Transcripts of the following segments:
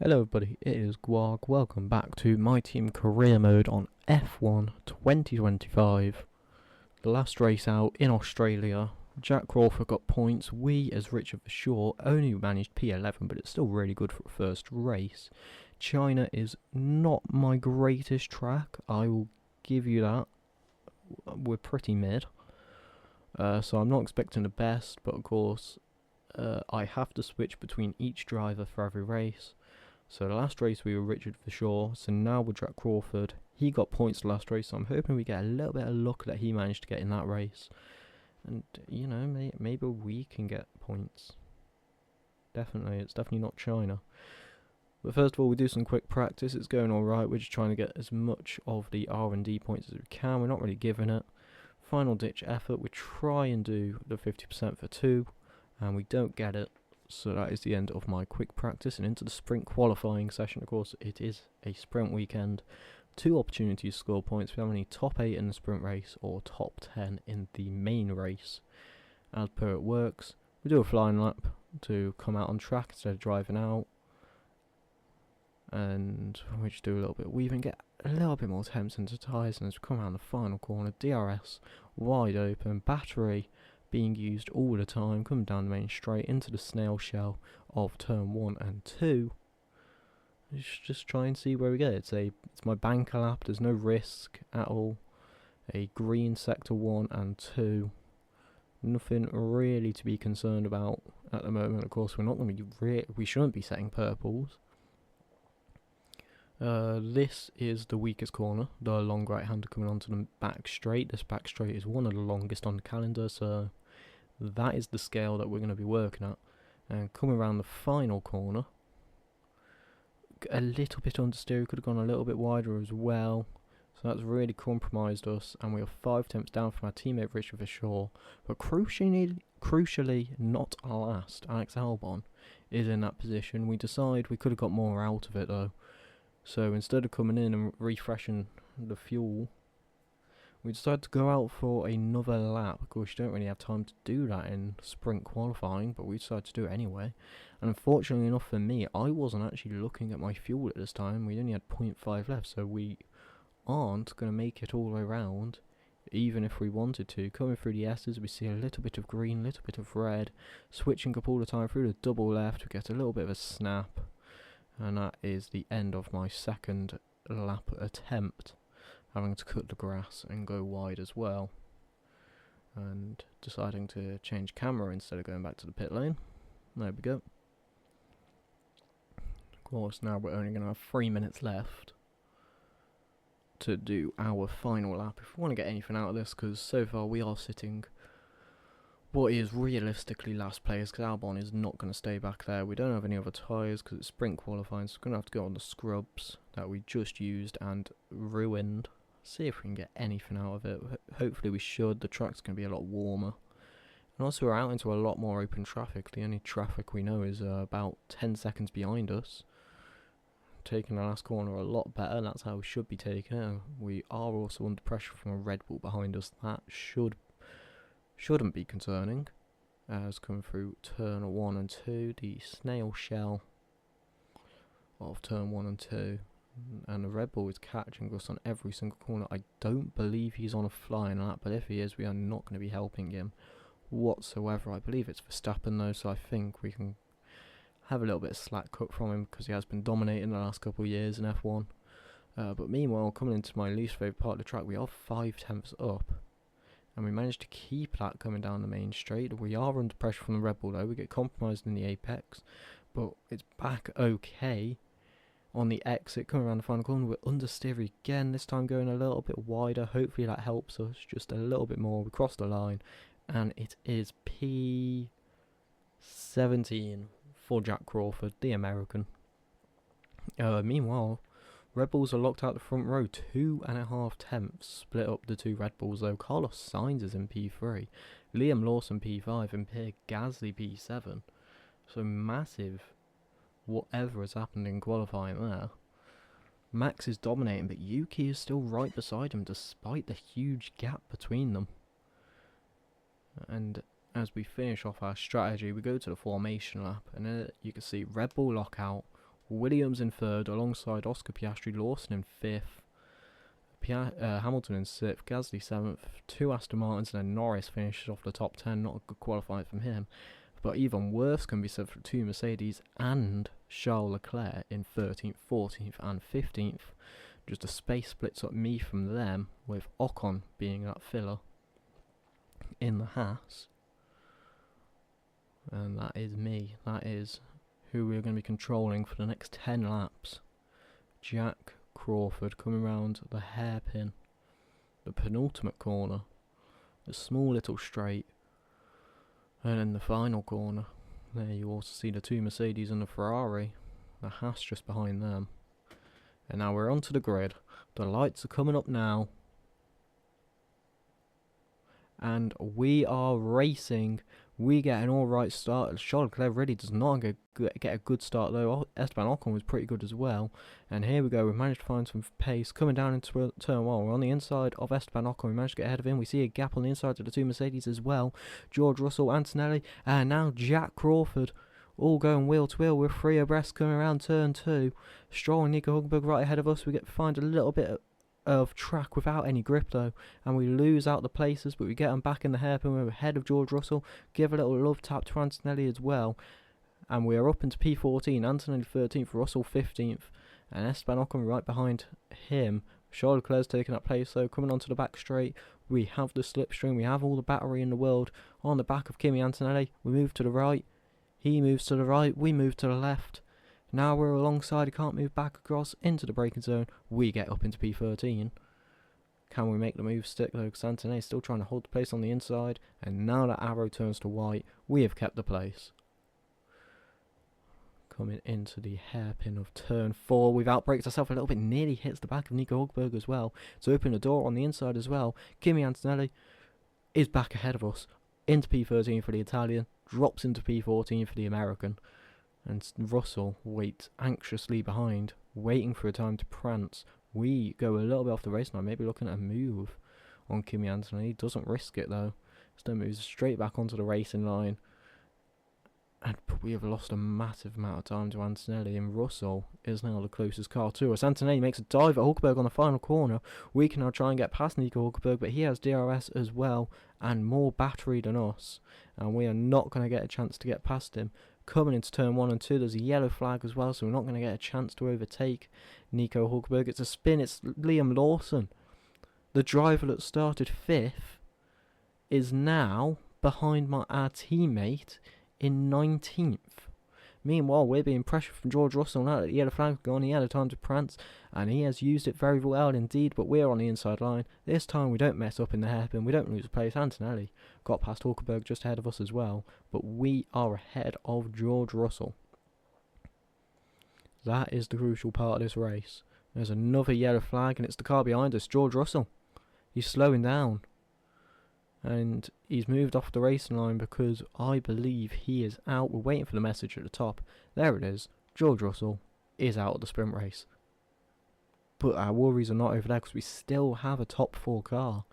Hello everybody, it is Guag. Welcome back to my team career mode on F1 2025. The last race out in Australia. Jack Crawford got points. We, as Richard Verschoor, only managed P11, but it's still really good for a first race. China is not my greatest track, I will give you that. We're pretty mid. So I'm not expecting the best, but of course I have to switch between each driver for every race. So the last race we were Richard Verschoor, so now we're Jack Crawford. He got points the last race, so I'm hoping we get a little bit of luck that he managed to get in that race. And, you know, maybe we can get points. Definitely, it's definitely not China. But first of all, we do some quick practice. It's going alright, we're just trying to get as much of the R&D points as we can. We're not really giving it. Final ditch effort, we try and do the 50% for 2, and we don't get it. So that is the end of my quick practice and into the sprint qualifying session. Of course, it is a sprint weekend. 2 opportunities to score points. We have any top 8 in the sprint race or top 10 in the main race. As per it works, we do a flying lap to come out on track instead of driving out. And we just do a little bit of weaving, get a little bit more temps into tyres, and as we come around the final corner, DRS wide open, battery being used all the time, coming down the main straight into the snail shell of turn 1 and 2. Just try and see where we get. It's my banker lap, there's no risk at all. A green sector 1 and 2. Nothing really to be concerned about at the moment. Of course, we're not going to be we shouldn't be setting purples. This is the weakest corner, the long right hander coming onto the back straight. This back straight is one of the longest on the calendar, so that is the scale that we're going to be working at. And coming around the final corner, a little bit understeer, could have gone a little bit wider as well, so that's really compromised us, and we are 5 tenths down from our teammate Richard Verschoor. But crucially not last, Alex Albon is in that position. We decide we could have got more out of it though. So instead of coming in and refreshing the fuel, we decided to go out for another lap. Of course, you don't really have time to do that in sprint qualifying, but we decided to do it anyway. And unfortunately enough for me, I wasn't actually looking at my fuel at this time. We only had 0.5 left, so we aren't going to make it all the way around, even if we wanted to. Coming through the S's, we see a little bit of green, a little bit of red, switching up all the time through the double left. We get a little bit of a snap. And that is the end of my second lap attempt, having to cut the grass and go wide as well, and deciding to change camera instead of going back to the pit lane. There we go. Of course, now we're only going to have 3 minutes left to do our final lap if we want to get anything out of this, because so far we are sitting what is realistically last place, because Albon is not going to stay back there. We don't have any other tyres because it's sprint qualifying, so we're going to have to go on the scrubs that we just used and ruined. See if we can get anything out of it. Hopefully we should. The track's going to be a lot warmer. And also we're out into a lot more open traffic. The only traffic we know is about 10 seconds behind us. Taking the last corner a lot better, that's how we should be taking it. We are also under pressure from a Red Bull behind us. That shouldn't be concerning. As coming through turn 1 and 2, the snail shell of turn 1 and 2, and the Red Bull is catching us on every single corner. I don't believe he's on a flying lap, but if he is, we are not going to be helping him whatsoever. I believe it's Verstappen though, so I think we can have a little bit of slack cut from him because he has been dominating the last couple of years in F1. But meanwhile, coming into my least favourite part of the track, we are 5 tenths up. And we managed to keep that coming down the main straight. We are under pressure from the Red Bull though. We get compromised in the apex, but it's back okay on the exit. Coming around the final corner, we're understeer again. This time going a little bit wider. Hopefully that helps us just a little bit more. We cross the line, and it is P17 for Jack Crawford, the American. Meanwhile, Red Bulls are locked out the front row, 2.5 tenths split up the 2 Red Bulls though. Carlos Sainz is in P3, Liam Lawson P5 and Pierre Gasly P7. So massive whatever has happened in qualifying there. Max is dominating, but Yuki is still right beside him despite the huge gap between them. And as we finish off our strategy, we go to the formation lap, and you can see Red Bull lockout, Williams in third, alongside Oscar Piastri, Lawson in fifth, Hamilton in sixth, Gasly seventh, 2 Aston Martins, and then Norris finishes off the top 10. Not a good qualifying from him. But even worse can be said for 2 Mercedes and Charles Leclerc in 13th, 14th, and 15th. Just a space splits up me from them, with Ocon being that filler in the Haas. And that is me. That is who we're going to be controlling for the next 10 laps. Jack Crawford coming round the hairpin, the penultimate corner, the small little straight, and then the final corner. There you also see the 2 Mercedes and the Ferrari, the Haas just behind them. And now we're onto the grid. The lights are coming up now. And we are racing. We get an alright start. Charles Leclerc really does not get a good start though. Esteban Ocon was pretty good as well. And here we go. We've managed to find some pace coming down into turn 1. We're on the inside of Esteban Ocon. We managed to get ahead of him. We see a gap on the inside of the 2 Mercedes as well. George Russell, Antonelli, and now Jack Crawford. All going wheel to wheel with 3 abreast coming around turn 2. Stroll and Nico Hülkenberg right ahead of us. We find a little bit of track without any grip though, and we lose out the places, but we get them back in the hairpin. We're ahead of George Russell. Give a little love tap to Antonelli as well, and we are up into P14. Antonelli 13th, Russell 15th, and Esteban Ocon right behind him. Charles Leclerc's taking that place though. Coming onto the back straight, we have the slipstream. We have all the battery in the world on the back of Kimi Antonelli. We move to the right. He moves to the right. We move to the left. Now we're alongside, he can't move back across into the braking zone. We get up into P13. Can we make the move stick though? Because Antonelli is still trying to hold the place on the inside. And now that arrow turns to white, we have kept the place. Coming into the hairpin of turn 4. We've outbraked ourselves a little bit. Nearly hits the back of Nico Hülkenberg as well. So open the door on the inside as well. Kimi Antonelli is back ahead of us. Into P13 for the Italian. Drops into P14 for the American. And Russell waits anxiously behind, waiting for a time to prance. We go a little bit off the race line, maybe looking at a move on Kimi Antonelli. He doesn't risk it though. Still moves straight back onto the racing line. But we have lost a massive amount of time to Antonelli, and Russell is now the closest car to us. Antonelli makes a dive at Hülkenberg on the final corner. We can now try and get past Nico Hülkenberg, but he has DRS as well, and more battery than us. And we are not going to get a chance to get past him. Coming into turn 1 and 2, there's a yellow flag as well, so we're not going to get a chance to overtake Nico Hülkenberg. It's a spin, it's Liam Lawson. The driver that started 5th is now behind our teammate in 19th. Meanwhile, we're being pressured from George Russell now that the yellow flag's gone. He had a time to prance, and he has used it very well indeed, but we're on the inside line. This time we don't mess up in the hairpin, we don't lose a place. Antonelli got past Hülkenberg just ahead of us as well, but we are ahead of George Russell. That is the crucial part of this race. There's another yellow flag, and it's the car behind us, George Russell. He's slowing down. And he's moved off the racing line because I believe he is out. We're waiting for the message at the top. There it is. George Russell is out of the sprint race. But our worries are not over there because we still have a top 4 car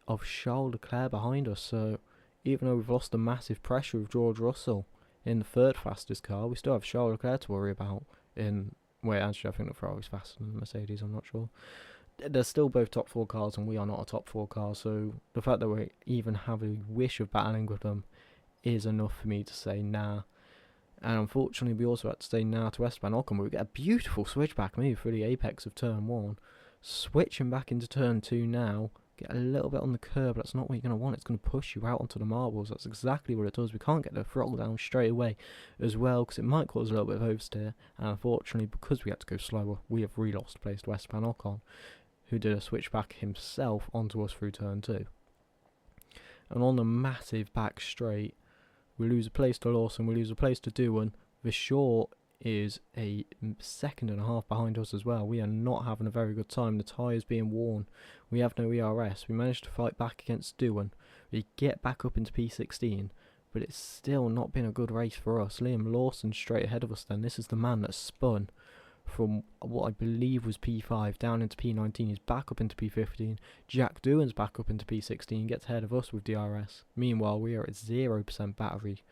of Charles Leclerc behind us. So even though we've lost the massive pressure of George Russell in the 3rd fastest car, we still have Charles Leclerc to worry about. Actually, I think the Ferrari's faster than the Mercedes, I'm not sure. They're still both top 4 cars, and we are not a top 4 car, so the fact that we even have a wish of battling with them is enough for me to say nah. And unfortunately, we also had to say nah to Esteban Ocon, but we get a beautiful switchback move through the apex of turn 1. Switching back into turn 2 now, get a little bit on the curb. That's not what you're going to want. It's going to push you out onto the marbles. That's exactly what it does. We can't get the throttle down straight away as well, because it might cause a little bit of oversteer. And unfortunately, because we had to go slower, we have re-lost place to Esteban Ocon, who did a switchback himself onto us through turn 2. And on the massive back straight, we lose a place to Lawson, we lose a place to Doohan. Verschoor is a 2.5 behind us as well. We are not having a very good time. The tyres being worn. We have no ERS. We managed to fight back against Doohan. We get back up into P16, but it's still not been a good race for us. Liam Lawson straight ahead of us then. This is the man that spun from what I believe was P5 down into P19. He's back up into P15. Jack Doohan's back up into P16, gets ahead of us with DRS. Meanwhile, we are at 0% battery.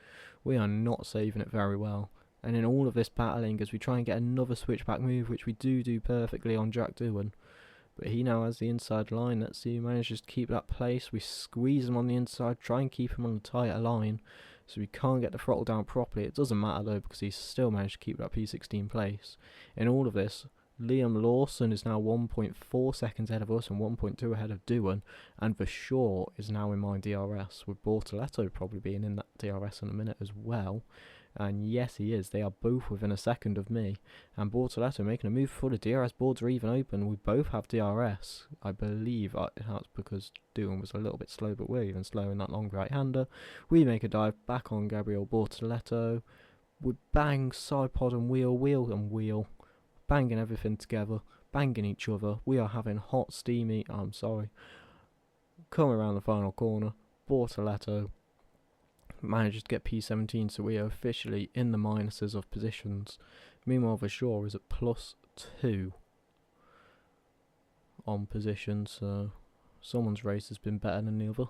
We are not saving it very well. And in all of this battling, as we try and get another switchback move, which we do perfectly on Jack Doohan. But he now has the inside line. Let's see who manages to keep that place. We squeeze him on the inside, try and keep him on the tighter line, so we can't get the throttle down properly. It doesn't matter though, because he's still managed to keep that P16 place. In all of this, Liam Lawson is now 1.4 seconds ahead of us and 1.2 ahead of Doohan, and Verschoor is now in my DRS, with Bortoletto probably being in that DRS in a minute as well. And yes, he is. They are both within a second of me. And Bortoletto making a move before the DRS boards are even open. We both have DRS. I believe that's because Doohan was a little bit slow, but we're even slower in that long right-hander. We make a dive back on Gabriel Bortoletto. We bang side pod and wheel and wheel. Banging everything together. Banging each other. We are having hot, steamy, coming around the final corner. Bortoletto manages to get P17, so we are officially in the minuses of positions. Meanwhile, Verschoor is at +2 on position, so someone's race has been better than the other.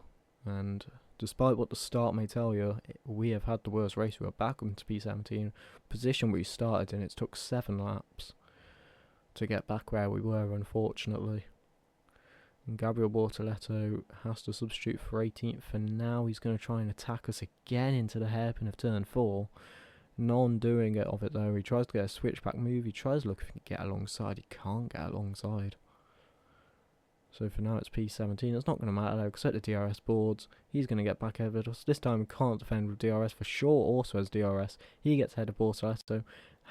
And despite what the start may tell you, we have had the worst race. We are back into P17. Position we started in, it took 7 laps to get back where we were, unfortunately. And Gabriel Bortoletto has to substitute for 18th for now. He's going to try and attack us again into the hairpin of turn 4. Non-doing it of it though. He tries to get a switchback move. He tries to look if he can get alongside. He can't get alongside. So for now it's P17. It's not going to matter though, because at the DRS boards, he's going to get back ahead of us. This time we can't defend with DRS. Verschoor also has DRS. He gets ahead of Bortoletto.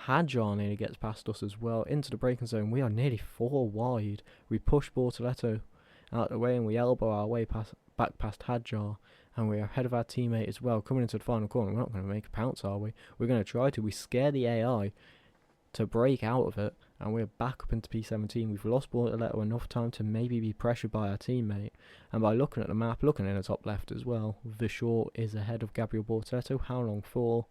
Hadjar nearly gets past us as well. Into the braking zone. We are nearly 4 wide. We push Bortoletto out of the way and we elbow our way back past Hadjar, and we are ahead of our teammate as well. Coming into the final corner, we're not going to make a pounce, are we? We're going to try to. We scare the AI to break out of it, and we're back up into P17. We've lost Bortoletto enough time to maybe be pressured by our teammate, and by looking at the map, looking in the top left as well, Verschoor is ahead of Gabriel Bortoletto. How long for?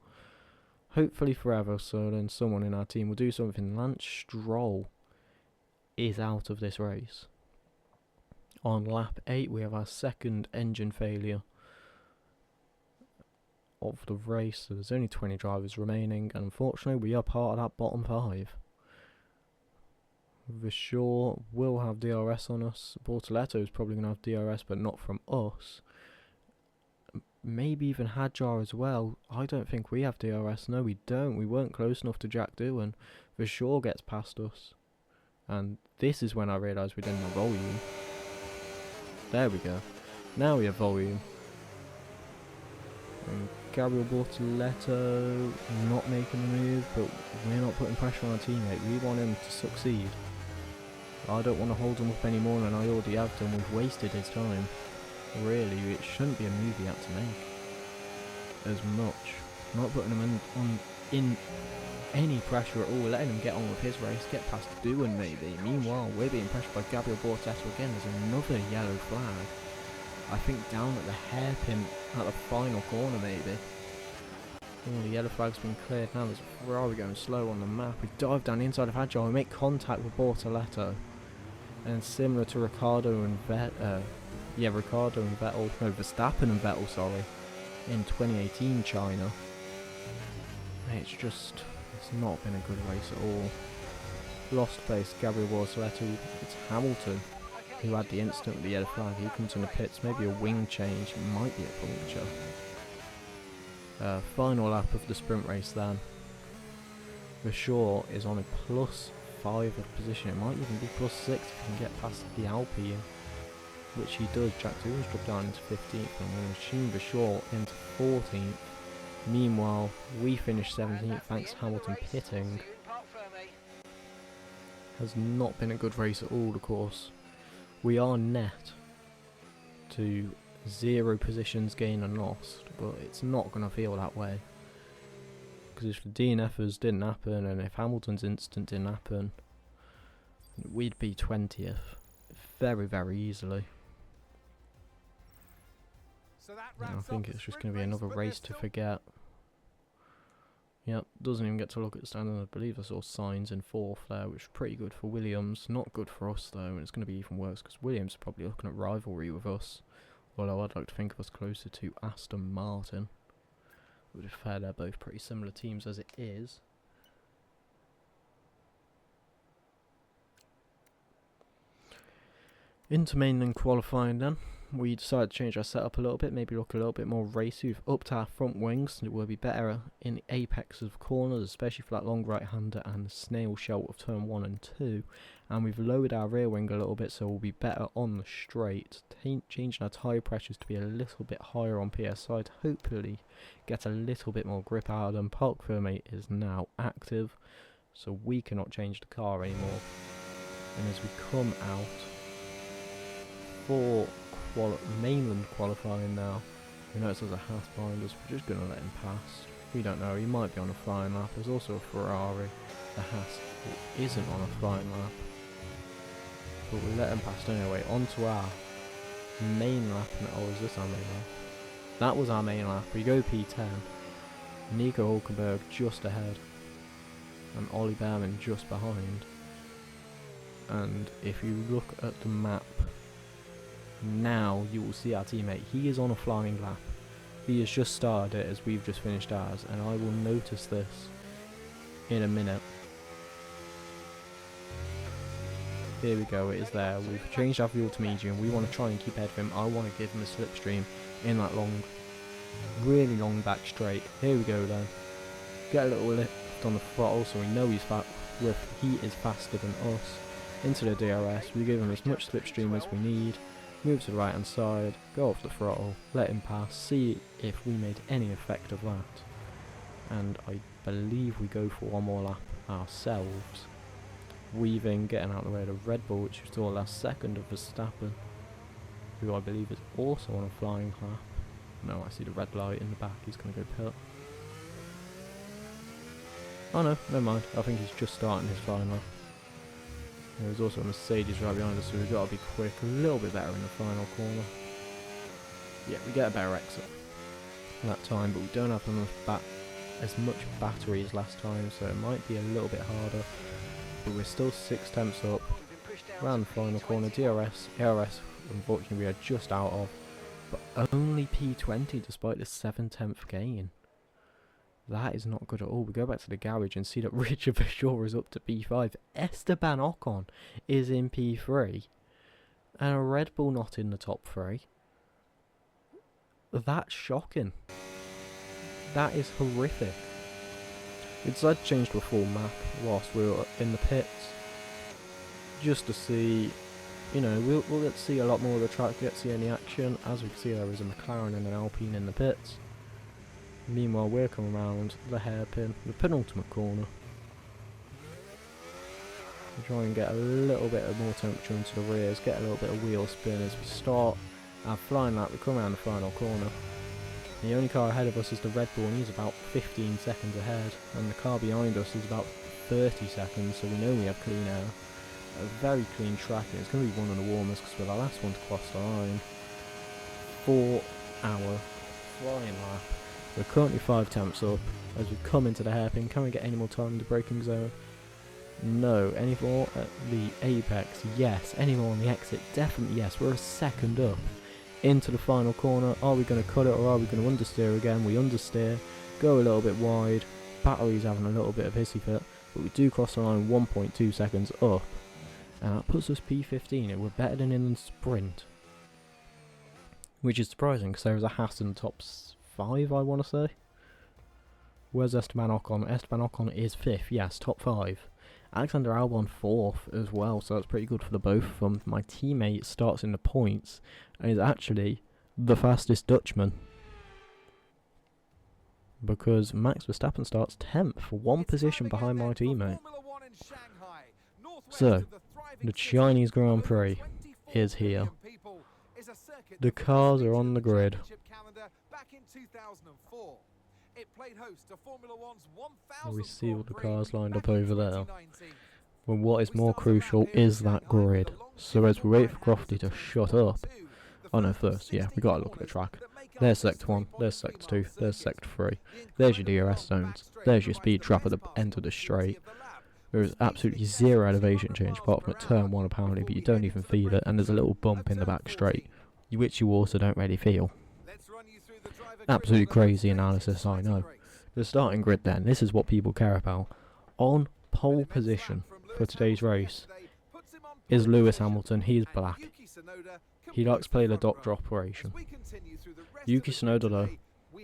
Hopefully forever, so then someone in our team will do something. Lance Stroll is out of this race. On lap 8 we have our second engine failure of the race, so there's only 20 drivers remaining, and unfortunately we are part of that bottom 5. Verschoor will have DRS on us. Bortoletto is probably going to have DRS, but not from us. Maybe even Hadjar as well. I don't think we have DRS. No, we don't. We weren't close enough to Jack Doohan. Verschoor gets past us, and this is when I realised we didn't have volume. There we go. Now we have volume. And Gabriel Bortoletto not making the move, but we're not putting pressure on our teammate. We want him to succeed. I don't want to hold him up any more than I already have done. We've wasted his time. Really, it shouldn't be a move he had to make as much. Not putting him in any pressure at all, letting him get on with his race, get past Doohan maybe. Meanwhile, we're being pressured by Gabriel Bortoletto again. There's another yellow flag. I think down at the hairpin at the final corner maybe. Oh, the yellow flag's been cleared now. There's a Ferrari going slow on the map. We dive down the inside of Hadjar. We make contact with Bortoletto. And similar to Verstappen and Vettel, sorry, in 2018 China. It's not been a good race at all. Lost place, Gabriel Bortoletto. It's Hamilton who had the instant with the yellow flag. He comes in the pits, maybe a wing change, might be a puncture. Final lap of the sprint race then. Verschoor is on a +5 of position. It might even be +6 if he can get past the Alpine, which he does. Jack Doohan's dropped down into 15th, and we're going to machine Verschoor into 14th. Meanwhile, we finish 17th thanks to Hamilton pitting. Has not been a good race at all, of course. We are net to 0 positions gained and lost, but it's not going to feel that way. Because if the DNFs didn't happen, and if Hamilton's instant didn't happen, we'd be 20th very, very easily. Yeah, I think it's just going to be another race to forget. Yep, doesn't even get to look at the standing. I believe I saw signs in 4th there, which is pretty good for Williams. Not good for us though, and it's going to be even worse because Williams are probably looking at rivalry with us. Although I'd like to think of us closer to Aston Martin. To be fair, they're both pretty similar teams as it is. Into mainland qualifying then, we decided to change our setup a little bit, maybe look a little bit more racy. We've upped our front wings, and it will be better in the apex of corners, especially for that long right-hander and the snail shell of turn 1 and 2. And we've lowered our rear wing a little bit, so we'll be better on the straight. Changing our tyre pressures to be a little bit higher on PSI to hopefully get a little bit more grip out of them. Park Fermate is now active, so we cannot change the car anymore. And as we come out for mainland qualifying now, we notice there's a Haas behind us. We're just going to let him pass. We don't know, he might be on a flying lap. There's also a Ferrari, the Haas, who isn't on a flying lap, but we'll let him pass anyway. Onto our main lap. Oh, is this our main lap? That was our main lap. We go P10. Nico Hulkenberg just ahead, and Ollie Behrman just behind. And if you look at the map now, you will see our teammate. He is on a flying lap. He has just started it as we've just finished ours, and I will notice this in a minute. Here we go, it is there. We've changed our fuel to medium. We want to try and keep ahead of him. I want to give him a slipstream in that long, really long back straight. Here we go then. Get a little lift on the throttle so we know he is faster than us. Into the DRS, we give him as much slipstream as we need. Move to the right hand side, go off the throttle, let him pass, see if we made any effect of that. And I believe we go for one more lap ourselves. Weaving, getting out of the way of the Red Bull, which was the last second of Verstappen, who I believe is also on a flying lap. No, I see the red light in the back, he's going to go pit. Oh no, never mind, I think he's just starting his flying lap. There's also a Mercedes right behind us, so we've got to be quick, a little bit better in the final corner. Yeah, we get a better exit that time, but we don't have as much battery as last time, so it might be a little bit harder. But we're still 6 tenths up. Around the final corner, DRS, ARS, unfortunately we are just out of, but only P20 despite the 7/10 gain. That is not good at all. We go back to the garage and see that Richard Verschoor is up to P5. Esteban Ocon is in P3. And a Red Bull not in the top 3. That's shocking. That is horrific. We decided to change to a full map whilst we were in the pits. Just to see, you know, we'll get to see a lot more of the track, get to see any action. As we can see, there is a McLaren and an Alpine in the pits. Meanwhile, we're coming around the hairpin, the penultimate corner. We try and get a little bit of more temperature into the rears, get a little bit of wheel spin as we start our flying lap. We come around the final corner. The only car ahead of us is the Red Bull, and he's about 15 seconds ahead. And the car behind us is about 30 seconds, so we know we have clean air. A very clean track, and it's going to be one of the warmest because we're the last one to cross the line for our flying lap. We're currently 5 tenths up as we come into the hairpin. Can we get any more time in the braking zone? No. Any more at the apex? Yes. Any more on the exit? Definitely yes. We're a second up into the final corner. Are we going to cut it or are we going to understeer again? We understeer, go a little bit wide. Battery's having a little bit of hissy fit, but we do cross the line 1.2 seconds up. And that puts us P15. And we're better than in the sprint, which is surprising because there was a Haas in the top 5, I want to say. Where's Esteban Ocon? Esteban Ocon is 5th, yes, top 5. Alexander Albon 4th as well, so that's pretty good for the both of them. My teammate starts in the points and is actually the fastest Dutchman, because Max Verstappen starts 10th, one position behind my teammate. So, the Chinese Grand Prix is here. The cars are on the grid. We see all the cars lined up over there. Well, what is more crucial is that grid. So as we wait for Crofty to shut up. Oh no, first, yeah, we gotta look at the track. There's sector 1, there's sector 2, there's sector 3. There's your DRS zones. There's your speed trap at the end of the straight. There is absolutely zero elevation change apart from at turn 1 apparently, but you don't even feel it, and there's a little bump in the back straight, which you also don't really feel. Absolutely crazy analysis, I know. The starting grid then, this is what people care about. On pole position for today's race is Lewis Hamilton. He's black. He likes to play the doctor operation. Yuki Tsunoda though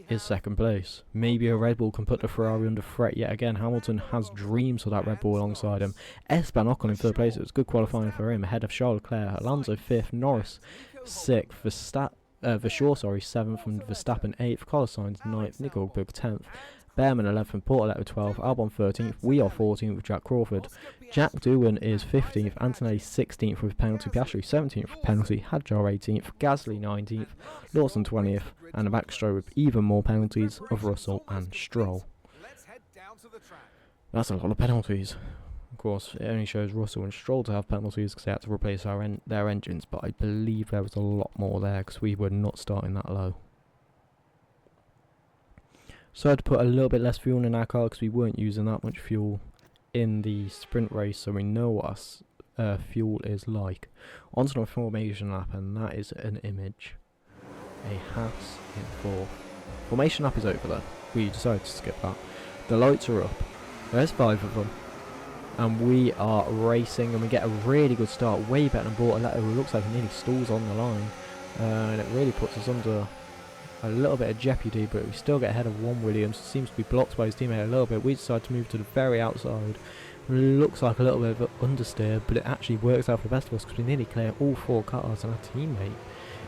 is second place. Maybe a Red Bull can put the Ferrari under threat yet again. Hamilton has dreams of that Red Bull alongside him. Esteban Ocon in third place. It was good qualifying for him, ahead of Charles Leclerc. Alonso fifth, Norris sixth, Verschoor 7th, and Verstappen 8th, Carlos Sainz 9th, Nico Rosberg 10th, Behrman 11th, Portoletto 12th, Albon 13th, we are 14th with Jack Crawford. Jack Doohan is 15th, Antonelli 16th with penalty, Piastri 17th with penalty, Hadjar 18th, Gasly 19th, Lawson 20th, and the backstro with even more penalties of Russell and Stroll. That's a lot of penalties. Of course, it only shows Russell and Stroll to have penalties because they had to replace their engines, but I believe there was a lot more there because we were not starting that low. So I had to put a little bit less fuel in our car because we weren't using that much fuel in the sprint race, so we know what our fuel is like. Onto the formation lap, and that is an image. A Haas in fourth. Formation lap is over though. We decided to skip that. The lights are up. There's 5 of them. And we are racing, and we get a really good start, way better than Portoletto, who looks like he nearly stalls on the line. And it really puts us under a little bit of jeopardy, but we still get ahead of Williams. Seems to be blocked by his teammate a little bit. We decide to move to the very outside. Looks like a little bit of an understeer, but it actually works out for the best of us because we nearly clear all 4 cars, and our teammate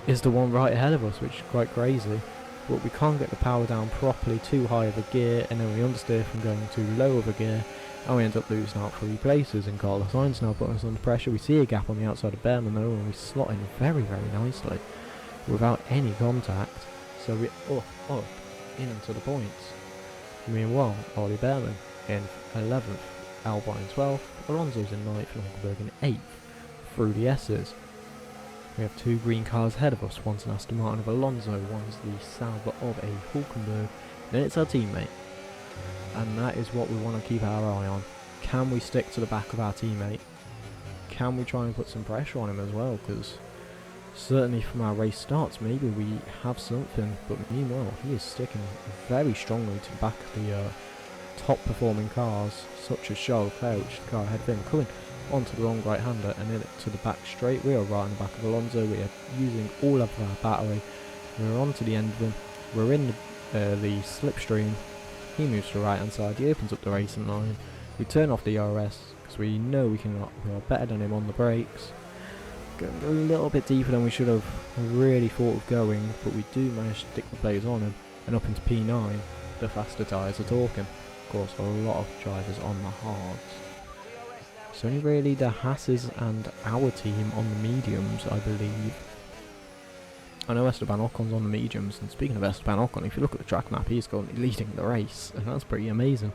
is the one right ahead of us, which is quite crazy. But we can't get the power down properly, too high of a gear, and then we understeer from going too low of a gear, and we end up losing out 3 places. And Carlos Sainz now putting us under pressure. We see a gap on the outside of Behrman though, and we slot in very, very nicely without any contact. So we're up into the points. Meanwhile, Ollie Behrman in 11th, Albon in 12th, Alonso's in 9th, and Hulkenberg in 8th through the S's. We have 2 green cars ahead of us, one's an Aston Martin of Alonso, one's the Sauber of a Hulkenberg, then it's our teammate. And that is what we want to keep our eye on. Can we stick to the back of our teammate? Can we try and put some pressure on him as well? Because certainly from our race starts, maybe we have something, but meanwhile he is sticking very strongly to the back of the top performing cars, such as Charles Leclerc, which is the car ahead of him, coming onto the wrong right hander and in it to the back straight. We are right on the back of Alonso. We are using all of our battery. We're on to the end of him. We're in the slipstream. He moves to the right hand side. He opens up the racing line. We turn off the DRS because we know we are better than him on the brakes. Going a little bit deeper than we should have really thought of going, but we do manage to stick the blades on him and up into P9. The faster tyres are talking. Of course, a lot of drivers on the hards. It's only really the Haas's and our team on the mediums, I believe. I know Esteban Ocon's on the mediums, and speaking of Esteban Ocon, if you look at the track map, he's currently leading the race, and that's pretty amazing.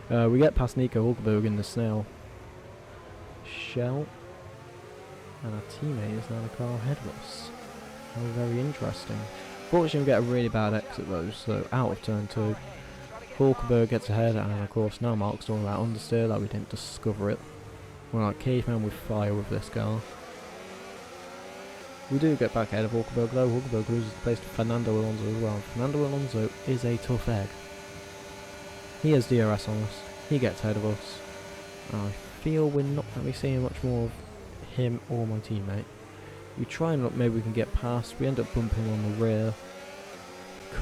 We get past Nico Hulkenberg in the snail shell, and our teammate is now the car ahead of us. How very interesting. Fortunately, we get a really bad exit though, so out of turn 2. Hulkenberg gets ahead, and of course now Mark's talking about understeer, like we didn't discover it. We're like caveman with fire with this car. We do get back ahead of Hulkenberg though. Hulkenberg loses the place to Fernando Alonso as well. Fernando Alonso is a tough egg. He has DRS on us. He gets ahead of us. I feel we're not going to be seeing much more of him or my teammate. We try and look, maybe we can get past. We end up bumping on the rear.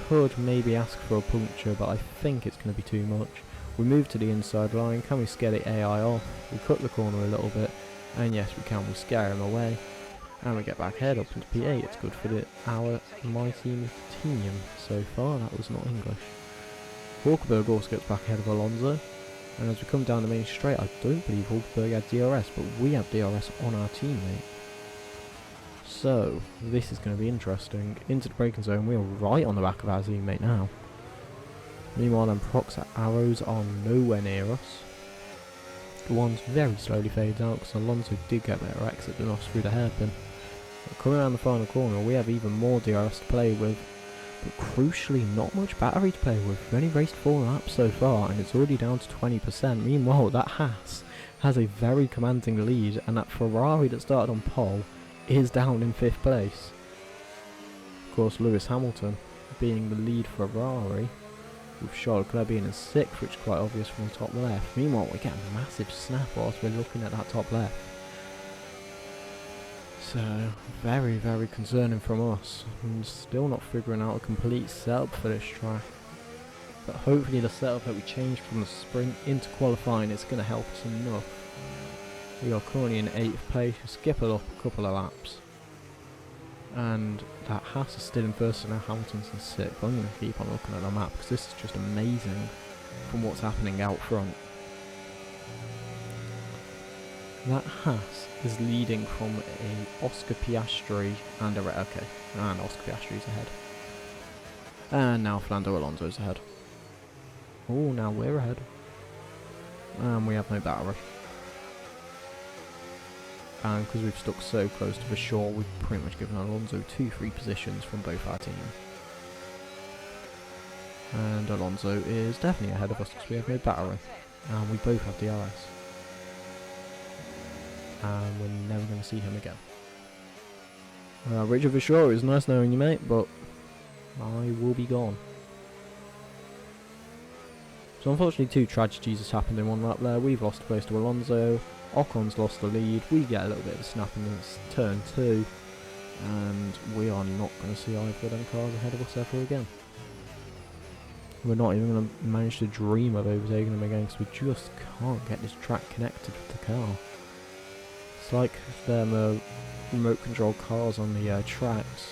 Could maybe ask for a puncture, but I think it's going to be too much. We move to the inside line. Can we scare the AI off? We cut the corner a little bit, and yes we can. We scare him away, and we get back ahead up into P8. It's good for my team. So far that was not English. Hulkenberg also gets back ahead of Alonso, and as we come down the main straight, I don't believe Hulkenberg had DRS, but we have DRS on our teammate. So this is going to be interesting. Into the braking zone. We are right on the back of our teammate now. Meanwhile, then Proc's arrows are nowhere near us. The one's very slowly fades out because Alonso did get better exit than us through the hairpin. But coming around the final corner, we have even more DRS to play with, but crucially not much battery to play with. We've only raced 4 laps so far and it's already down to 20%. Meanwhile, that Haas has a very commanding lead, and that Ferrari that started on pole is down in 5th place. Of course, Lewis Hamilton being the lead Ferrari, with Charles Leclerc being in 6th, which is quite obvious from the top left. Meanwhile, we're getting a massive snap whilst we're looking at that top left. So, very, very concerning from us. I'm still not figuring out a complete setup for this track. But hopefully the setup that we changed from the sprint into qualifying is going to help us enough. We are currently in 8th place, we skip it up a couple of laps. And that Haas is still in 1st and now Hamilton's in 6th. I'm going to keep on looking at the map because this is just amazing from what's happening out front. That Haas is leading from a Oscar Piastri and a and Oscar Piastri's ahead. And now Fernando Alonso's ahead. Oh, now we're ahead. And we have no battery. And because we've stuck so close to Verschoor, we've pretty much given Alonso 2 free positions from both our team. And Alonso is definitely ahead of us because we have no battery. And we both have DRS. And we're never going to see him again. Richard Verschoor, it's nice knowing you, mate, but I will be gone. So unfortunately 2 tragedies has happened in one lap there. We've lost a place to Alonso, Ocon's lost the lead, we get a little bit of a snap in this turn 2, and we are not going to see either of them cars ahead of us ever again. We're not even going to manage to dream of overtaking them again because we just can't get this track connected with the car. It's like them remote control cars on the tracks.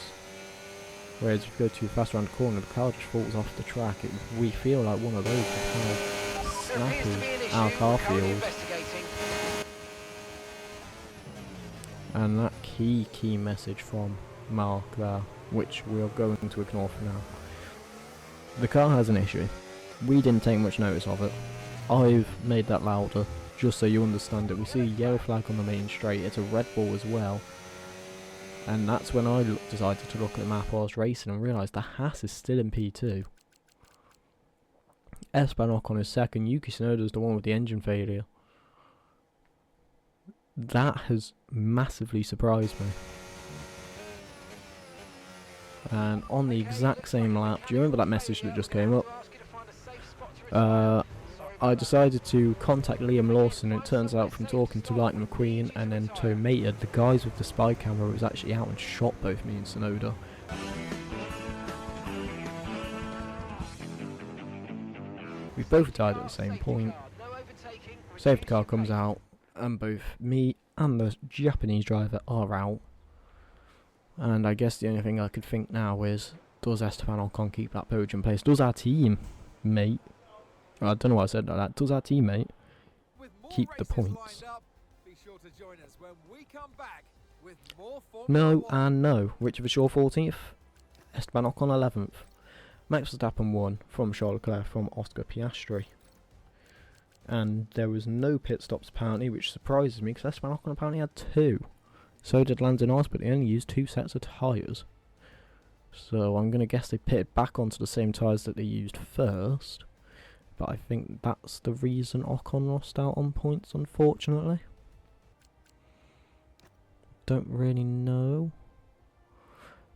Whereas if you go too fast around the corner, the car just falls off the track. We feel like one of those with how snappy our car feels. And that key message from Mark there, which we are going to ignore for now. The car has an issue. We didn't take much notice of it. I've made that louder, just so you understand it. We see a yellow flag on the main straight. It's a Red Bull as well. And that's when I decided to look at the map while I was racing and realised the Haas is still in P2. Esteban Ocon is 2nd, Yuki Tsunoda's the one with the engine failure. That has massively surprised me. And on the exact same lap, do you remember that message that just came up? I decided to contact Liam Lawson, and it turns out from talking to Lightning McQueen and then to Mater, the guys with the spy camera was actually out and shot both me and Tsunoda. We both died at the same point. Safety car comes out, and both me and the Japanese driver are out. And I guess the only thing I could think now is, does Esteban Ocon keep that podium place? Does our team, mate? I don't know why I said like that. Does our teammate keep the points? No and no. Richard Verschoor 14th, Esteban Ocon 11th. Max Verstappen won from Charles Leclerc from Oscar Piastri. And there was no pit stops apparently, which surprises me because Esteban Ocon apparently had 2. So did Lando Norris, but they only used 2 sets of tyres. So I'm going to guess they pitted back onto the same tyres that they used first. But I think that's the reason Ocon lost out on points, unfortunately. Don't really know.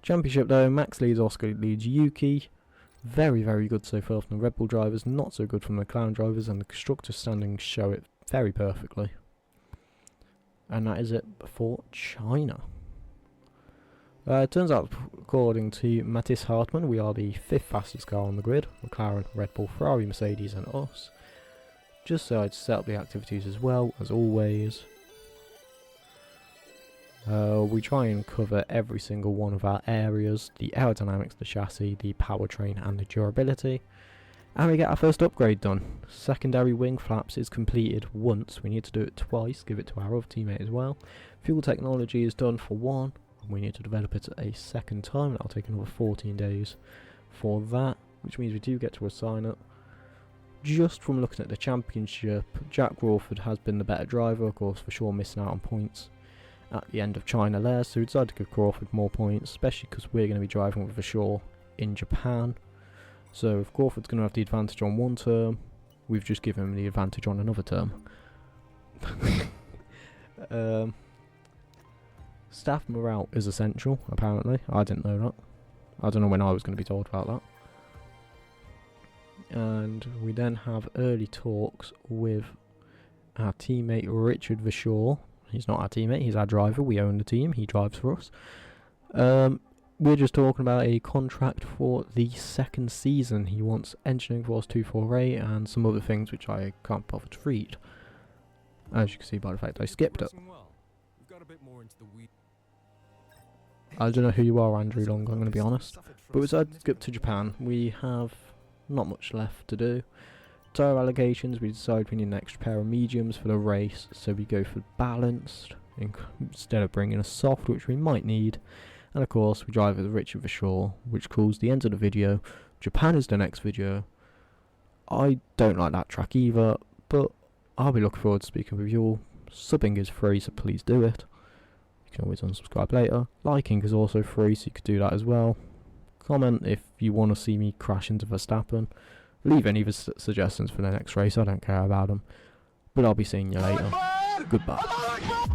Championship though, Max leads, Oscar leads Yuki. Very, very good so far from the Red Bull drivers, not so good from the McLaren drivers, and the constructor standings show it very perfectly. And that is it for China. It turns out, according to Matthias Hartmann, we are the 5th fastest car on the grid. McLaren, Red Bull, Ferrari, Mercedes and us. Just so I'd set up the activities as well, as always. We try and cover every single one of our areas. The aerodynamics, the chassis, the powertrain and the durability. And we get our first upgrade done. Secondary wing flaps is completed once. We need to do it twice, give it to our other teammate as well. Fuel technology is done for 1. We need to develop it a second time. That'll take another 14 days for that, which means we do get to assign it. Just from looking at the championship, Jack Crawford has been the better driver, of course, for sure missing out on points at the end of China there, so we decided to give Crawford more points, especially because we're going to be driving with Verschoor in Japan. So if Crawford's going to have the advantage on one term, we've just given him the advantage on another term. Staff morale is essential, apparently. I didn't know I don't know when I was going to be told about that. And we then have early talks with our teammate Richard Verschoor. He's not our teammate, he's our driver. We own the team, he drives for us. We're just talking about a contract for the second season. He wants Engineering Force 248 and some other things which I can't bother to read, as you can see by the fact I skipped it. I don't know who you are, Andrew Long, I'm going to be honest. But we decided to skip to Japan. We have not much left to do. Tyre allocations, we decided we need an extra pair of mediums for the race, so we go for balanced instead of bringing a soft, which we might need. And of course we drive with Richard Verschoor, which calls the end of the video. Japan is the next video. I don't like that track either, but I'll be looking forward to speaking with you all. Subbing is free, so please do it. You can always unsubscribe later. Liking is also free, so you could do that as well. Comment if you want to see me crash into Verstappen. Leave any suggestions for the next race, I don't care about them. But I'll be seeing you later. Goodbye.